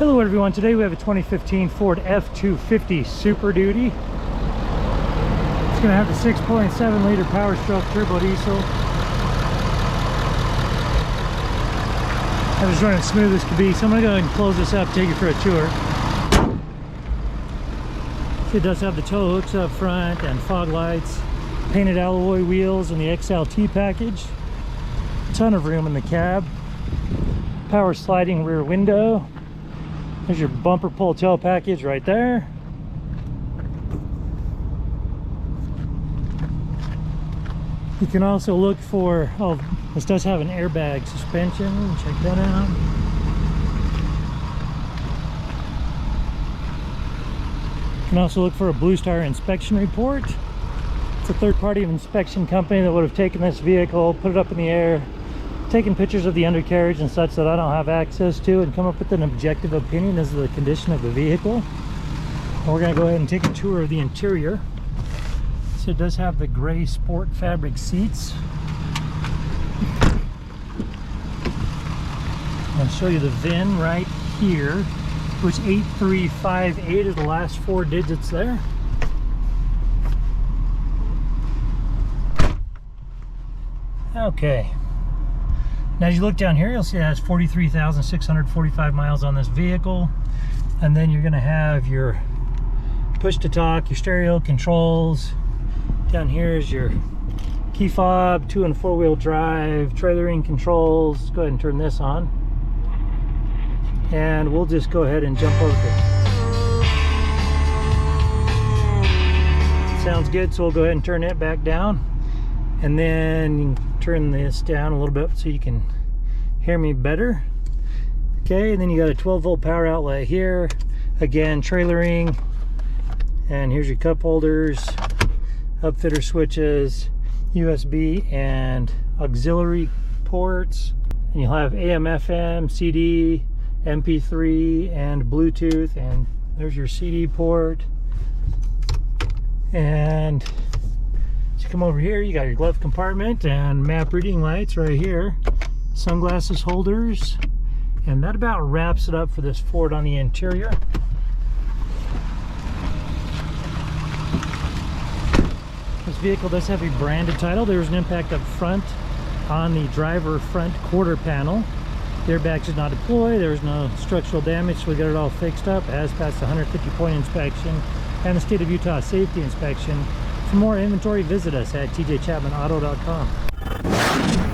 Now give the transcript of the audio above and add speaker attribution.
Speaker 1: Hello everyone, today we have a 2015 Ford F-250 Super Duty. It's going to have the 6.7 liter Power Stroke turbo diesel. I was running smooth as could be, so I'm going to go ahead and close this up, take you for a tour. So it does have the tow hooks up front and fog lights, painted alloy wheels and the XLT package. A ton of room in the cab. Power sliding rear window. There's your bumper pull tow package right there. You can also look for, oh, this does have an airbag suspension. Check that out. You can also look for a Blue Star inspection report. It's a third-party inspection company that would have taken this vehicle, put it up in the air, taken pictures of the undercarriage and such that I don't have access to, and come up with an objective opinion as to the condition of the vehicle. And we're going to go ahead and take a tour of the interior. So it does have the gray sport fabric seats. I'll show you the VIN right here, which 8358 is the last four digits there. Okay. Now as you look down here, you'll see it has 43,645 miles on this vehicle. And then you're going to have your push to talk, your stereo controls. Down here is your key fob, 2- and 4-wheel drive, trailering controls. Let's go ahead and turn this on. And we'll just go ahead and jump over it. Sounds good, so we'll go ahead and turn it back down. And then you can turn this down a little bit so you can hear me better. Okay, and then you got a 12-volt power outlet here. Again, trailering. And here's your cup holders, upfitter switches, USB and auxiliary ports. And you'll have AM, FM, CD, MP3, and Bluetooth. And there's your CD port. And come over here, you got your glove compartment and map reading lights right here, sunglasses holders, and that about wraps it up for this Ford on the interior. This vehicle does have a branded title. There's an impact up front on the driver front quarter panel. The airbag should not deploy. There's no structural damage, so we got it all fixed up. It has passed the 150-point inspection and the state of Utah safety inspection. For more inventory, visit us at tjchapmanauto.com.